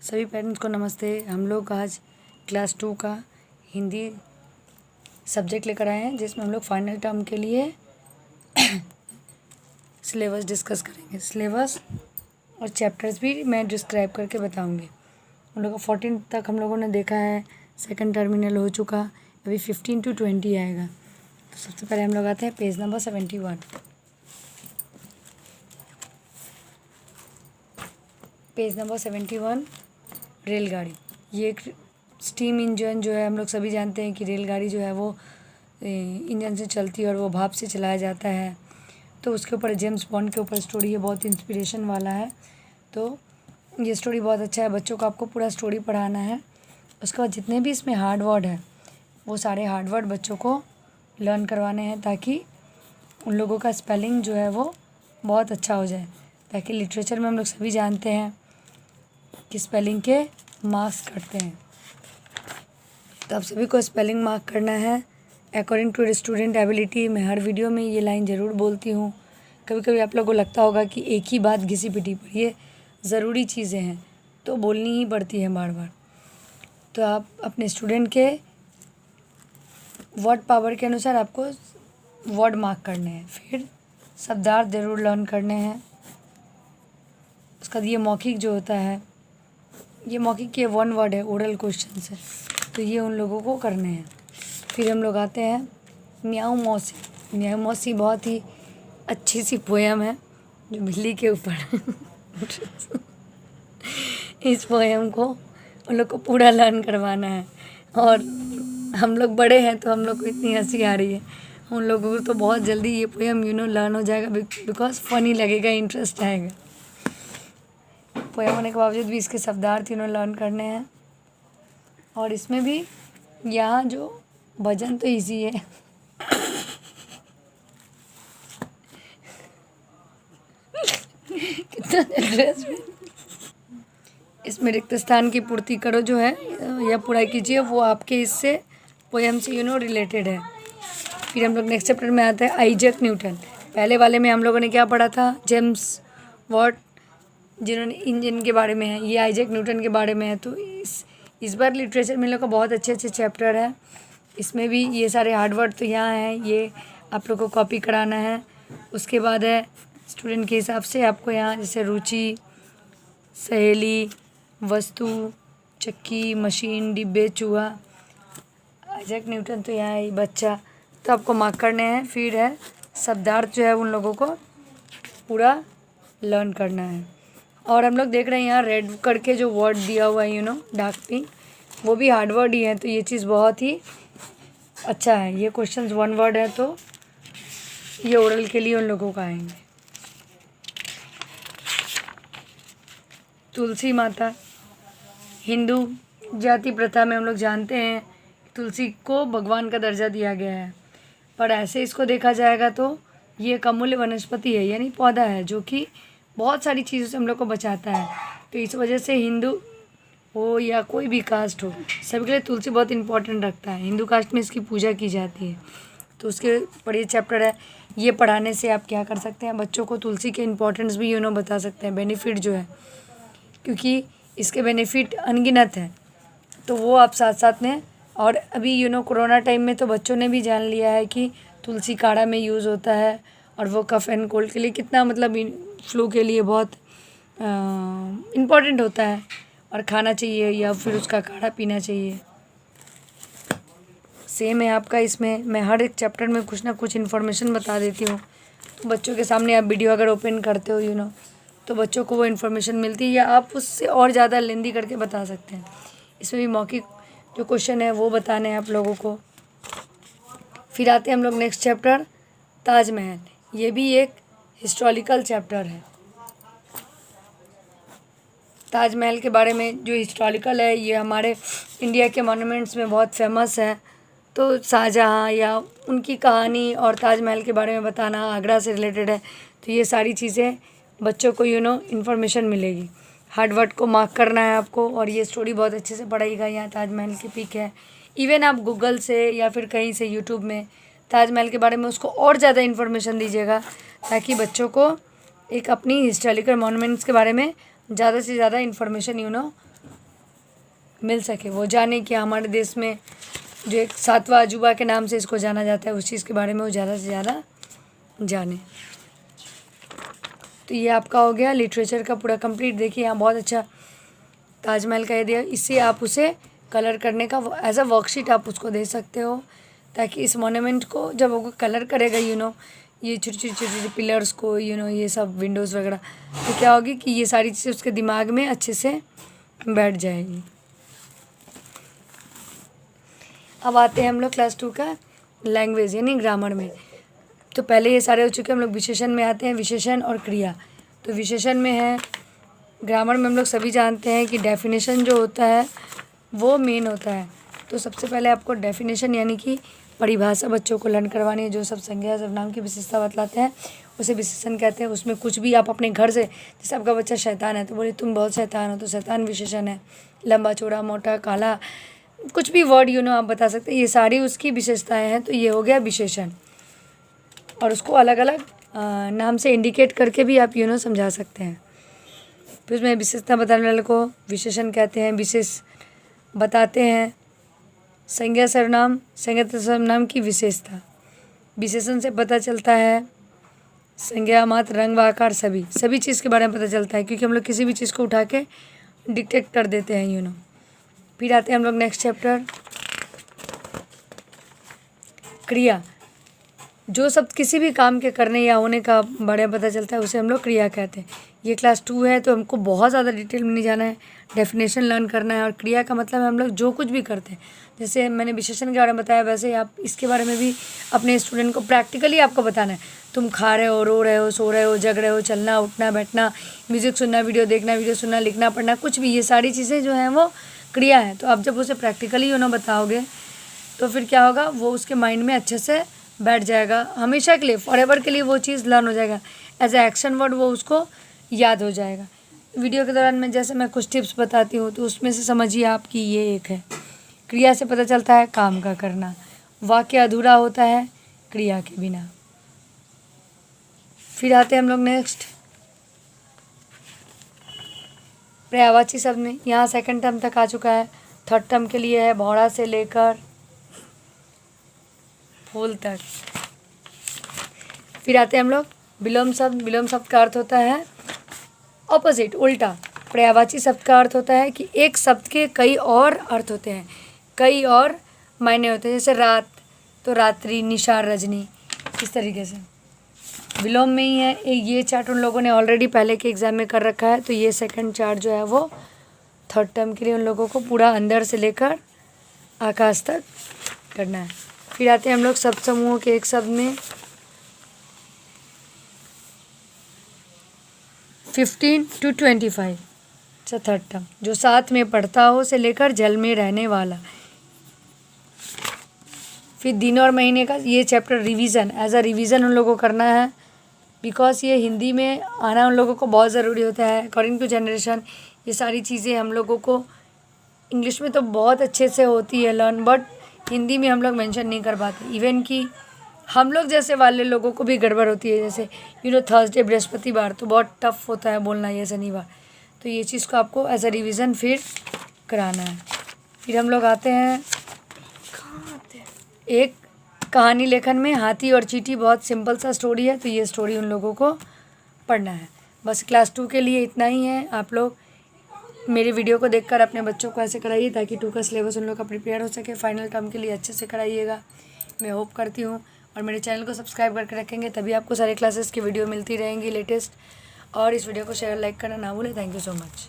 सभी पेरेंट्स को नमस्ते। हम लोग आज क्लास 2 का हिंदी सब्जेक्ट लेकर आए हैं, जिसमें हम लोग फाइनल टर्म के लिए सिलेबस डिस्कस करेंगे। सिलेबस और चैप्टर्स भी मैं डिस्क्राइब करके बताऊंगी। हम लोग को 14 तक हम लोगों ने देखा है, सेकंड टर्मिनल हो चुका, अभी 15 to 20 आएगा। तो सबसे पहले हम लोग आते हैं पेज नंबर 71। पेज नंबर 71 रेलगाड़ी। ये एक स्टीम इंजन जो है, हम लोग सभी जानते हैं कि रेलगाड़ी जो है वो इंजन से चलती है और वो भाप से चलाया जाता है। तो उसके ऊपर जेम्स बॉन्ड के ऊपर स्टोरी है, बहुत इंस्पिरेशन वाला है। तो ये स्टोरी बहुत अच्छा है, बच्चों को आपको पूरा स्टोरी पढ़ाना है। उसके बाद जितने भी इसमें हार्ड वर्ड है वो सारे हार्ड वर्ड बच्चों को लर्न करवाने हैं, ताकि उन लोगों का स्पेलिंग जो है वो बहुत अच्छा हो जाए। ताकि लिटरेचर में हम लोग सभी जानते हैं कि स्पेलिंग के मार्क्स कटते हैं, तो आप सभी को स्पेलिंग मार्क करना है अकॉर्डिंग टू स्टूडेंट एबिलिटी। मैं हर वीडियो में ये लाइन ज़रूर बोलती हूँ। कभी कभी आप लोगों को लगता होगा कि एक ही बात घिसी पिटी, पर ये ज़रूरी चीज़ें हैं तो बोलनी ही पड़ती है बार बार। तो आप अपने स्टूडेंट के वर्ड पावर के अनुसार आपको वर्ड मार्क करने हैं। फिर शब्दार्थ ज़रूर लर्न करने हैं। उसका ये मौखिक जो होता है, ये मौखिक के 1 वर्ड है, ओरल क्वेश्चन है, तो ये उन लोगों को करने हैं। फिर हम लोग आते हैं म्याऊं मौसी। म्याऊं मौसी बहुत ही अच्छी सी पोएम है जो बिल्ली के ऊपर इस पोएम को उन लोग को पूरा लर्न करवाना है। और हम लोग बड़े हैं तो हम लोग को इतनी हंसी आ रही है, उन लोगों को तो बहुत जल्दी ये पोएम लर्न हो जाएगा, बिकॉज फ़नी लगेगा, इंटरेस्ट आएगा। पोएम होने के बावजूद भी इसके शब्दार्थ लर्न करने हैं। और इसमें भी यहाँ जो भजन तो इजी है कितना एड्रेस में इसमें रिक्त स्थान की पूर्ति करो जो है या पूरा कीजिए, वो आपके इससे पोएम से रिलेटेड है। फिर हम लोग नेक्स्ट चैप्टर में आते हैं आइजैक न्यूटन। पहले वाले में हम लोगों ने क्या पढ़ा था, जेम्स वॉट, जिन्होंने इंजन के बारे में है। ये आइजैक न्यूटन के बारे में है। तो इस बार लिटरेचर में लोग का बहुत अच्छे अच्छे चैप्टर है। इसमें भी ये सारे हार्ड वर्ड तो यहाँ हैं, ये आप लोग को कॉपी कराना है। उसके बाद है स्टूडेंट के हिसाब से आपको यहाँ जैसे रुचि, सहेली, वस्तु, चक्की, मशीन, डिब्बे, चूहा, आइजैक न्यूटन तो यहाँ है बच्चा, तो आपको मार्क करने हैं। फिर है शब्दार्थ जो है उन लोगों को पूरा लर्न करना है। और हम लोग देख रहे हैं यहाँ रेड करके जो वर्ड दिया हुआ है डार्क पिंक, वो भी हार्ड वर्ड ही है। तो ये चीज़ बहुत ही अच्छा है। ये क्वेश्चंस 1 वर्ड है, तो ये ओरल के लिए उन लोगों का आएंगे। तुलसी माता। हिंदू जाति प्रथा में हम लोग जानते हैं तुलसी को भगवान का दर्जा दिया गया है, पर ऐसे इसको देखा जाएगा तो ये एक अमूल्य वनस्पति है, यानी पौधा है जो कि बहुत सारी चीज़ों से हम लोग को बचाता है। तो इस वजह से हिंदू हो या कोई भी कास्ट हो, सभी के लिए तुलसी बहुत इंपॉर्टेंट रखता है। हिंदू कास्ट में इसकी पूजा की जाती है। तो उसके ऊपर ये चैप्टर है। ये पढ़ाने से आप क्या कर सकते हैं, बच्चों को तुलसी के इम्पोर्टेंस भी बता सकते हैं, बेनिफिट जो है, क्योंकि इसके बेनिफिट अनगिनत हैं। तो वो आप साथ साथ में, और अभी कोरोना टाइम में तो बच्चों ने भी जान लिया है कि तुलसी काढ़ा में यूज़ होता है, और वो कफ़ एंड कोल्ड के लिए कितना, मतलब फ्लू के लिए बहुत इम्पॉर्टेंट होता है, और खाना चाहिए या फिर उसका काढ़ा पीना चाहिए। सेम है आपका इसमें, मैं हर एक चैप्टर में कुछ ना कुछ इन्फॉर्मेशन बता देती हूँ। तो बच्चों के सामने आप वीडियो अगर ओपन करते हो तो बच्चों को वो इन्फॉर्मेशन मिलती है, या आप उससे और ज़्यादा लेंदी करके बता सकते हैं। इसमें भी मौखिक जो क्वेश्चन है वो बताने हैं आप लोगों को। फिर आते हैं हम लोग नेक्स्ट चैप्टर ताजमहल। ये भी एक हिस्टोरिकल चैप्टर है। ताजमहल के बारे में जो हिस्टोरिकल है, ये हमारे इंडिया के मॉन्यूमेंट्स में बहुत फेमस है। तो शाहजहाँ या उनकी कहानी और ताजमहल के बारे में बताना, आगरा से रिलेटेड है। तो ये सारी चीज़ें बच्चों को इन्फॉर्मेशन मिलेगी। हार्ड वर्ड को मार्क करना है आपको, और ये स्टोरी बहुत अच्छे से पढ़ाईगा। यहाँ ताजमहल की पिक है। इवन आप गूगल से या फिर कहीं से यूट्यूब में ताजमहल के बारे में उसको और ज़्यादा इन्फॉर्मेशन दीजिएगा, ताकि बच्चों को एक अपनी हिस्टोरिकल मॉन्यूमेंट्स के बारे में ज़्यादा से ज़्यादा इन्फॉर्मेशन मिल सके, वो जाने कि हमारे देश में जो एक 7वां अजूबा के नाम से इसको जाना जाता है, उस चीज़ के बारे में वो ज़्यादा से ज़्यादा जाने। तो ये आपका हो गया लिटरेचर का पूरा कंप्लीट। देखिए यहाँ बहुत अच्छा ताजमहल का ये दिया, इससे आप उसे कलर करने का एज अ वर्कशीट आप उसको दे सकते हो, ताकि इस मोन्यूमेंट को जब वो कलर करेगा ये छोटी छोटी पिलर्स को ये सब विंडोज़ वगैरह, तो क्या होगी कि ये सारी चीज़ें उसके दिमाग में अच्छे से बैठ जाएगी। अब आते हैं हम लोग क्लास 2 का लैंग्वेज यानी ग्रामर में। तो पहले ये सारे हो चुके, हम लोग विशेषण में आते हैं, विशेषण और क्रिया। तो विशेषण में है, ग्रामर में हम लोग सभी जानते हैं कि डेफिनेशन जो होता है वो मेन होता है। तो सबसे पहले आपको डेफिनेशन यानी कि परिभाषा बच्चों को लर्न करवानी है। जो सब संज्ञा सर्वनाम की विशेषता बतलाते हैं उसे विशेषण कहते हैं। उसमें कुछ भी आप अपने घर से, जैसे आपका बच्चा शैतान है तो बोले तुम बहुत शैतान हो, तो शैतान विशेषण है। लंबा चौड़ा मोटा काला, कुछ भी वर्ड आप बता सकते हैं, ये सारी उसकी विशेषताएँ हैं, तो ये हो गया विशेषण। और उसको अलग अलग नाम से इंडिकेट करके भी आप समझा सकते हैं। फिर उसमें विशेषता बताने वाले को विशेषण कहते हैं, विशेष बताते हैं। संज्ञा सर्वनाम की विशेषता, विशेषण से पता चलता है। संज्ञा मात्र रंग व आकार सभी चीज़ के बारे में पता चलता है, क्योंकि हम लोग किसी भी चीज़ को उठा के डिटेक्ट कर देते हैं फिर आते हैं हम लोग नेक्स्ट चैप्टर क्रिया। जो शब्द किसी भी काम के करने या होने का बारे में पता चलता है उसे हम लोग क्रिया कहते हैं। ये क्लास 2 है तो हमको बहुत ज़्यादा डिटेल में नहीं जाना है, डेफिनेशन लर्न करना है। और क्रिया का मतलब है हम लोग जो कुछ भी करते हैं, जैसे मैंने विशेषण के बारे में बताया, वैसे ही आप इसके बारे में भी अपने स्टूडेंट को प्रैक्टिकली आपको बताना है। तुम खा रहे हो, रो रहे हो, सो रहे हो, जग रहे हो, चलना उठना बैठना, म्यूज़िक सुनना, वीडियो देखना, वीडियो सुनना, लिखना पढ़ना, कुछ भी, ये सारी चीज़ें जो हैं वो क्रिया है। तो आप जब उसे प्रैक्टिकली बताओगे तो फिर क्या होगा, वो उसके माइंड में अच्छे से बैठ जाएगा, हमेशा के लिए, फॉरएवर के लिए वो चीज़ लर्न हो जाएगा। एज ए एक्शन वर्ड वो उसको याद हो जाएगा। वीडियो के दौरान मैं कुछ टिप्स बताती हूँ, तो उसमें से समझिए आप कि ये एक है। क्रिया से पता चलता है काम का करना, वाक्य अधूरा होता है क्रिया के बिना। फिर आते हैं हम लोग नेक्स्ट पर्यायवाची शब्द में। यहाँ सेकंड टर्म तक आ चुका है, थर्ड टर्म के लिए है भौरा से लेकर फूल तक। फिर आते हैं हम लोग विलोम शब्द। विलोम शब्द का अर्थ होता है ऑपोजिट, उल्टा। पर्यायवाची शब्द का अर्थ होता है कि एक शब्द के कई और अर्थ होते हैं, कई और मायने होते हैं। जैसे रात तो रात्रि, निशार, रजनी, इस तरीके से विलोम में ही है। ये चार्ट उन लोगों ने ऑलरेडी पहले के एग्ज़ाम में कर रखा है, तो ये सेकंड चार्ट जो है वो थर्ड टर्म के लिए उन लोगों को पूरा अंदर से लेकर आकाश तक करना है। फिर आते हैं हम लोग शब्द समूहों के एक शब्द में 15 to 25, अच्छा थर्ड टर्म, जो साथ में पढ़ता हो से लेकर जल में रहने वाला। फिर दिन और महीने का ये chapter revision, as a revision उन लोगों को करना है, बिकॉज ये हिंदी में आना उन लोगों को बहुत ज़रूरी होता है अकॉर्डिंग टू जनरेशन। ये सारी चीज़ें हम लोगों को इंग्लिश में तो बहुत अच्छे से होती है लर्न, बट हिंदी में हम लोग मेंशन नहीं कर पाते। इवन कि हम लोग जैसे वाले लोगों को भी गड़बड़ होती है, जैसे थर्सडे बृहस्पतिवार तो बहुत टफ होता है बोलना, ये शनिवार, तो ये चीज़ को आपको एज अ रिवीजन फिर कराना है। फिर हम लोग आते हैं एक कहानी लेखन में। हाथी और चींटी बहुत सिंपल सा स्टोरी है, तो ये स्टोरी उन लोगों को पढ़ना है। बस क्लास 2 के लिए इतना ही है। आप लोग मेरे वीडियो को देखकर अपने बच्चों को ऐसे कराइए ताकि 2 का सिलेबस उन लोग का प्रिपेयर हो सके। फाइनल टर्म के लिए अच्छे से कराइएगा, मैं होप करती हूँ। और मेरे चैनल को सब्सक्राइब करके रखेंगे, तभी आपको सारे क्लासेस की वीडियो मिलती रहेंगी लेटेस्ट। और इस वीडियो को शेयर लाइक करना ना भूलें। Thank you so much.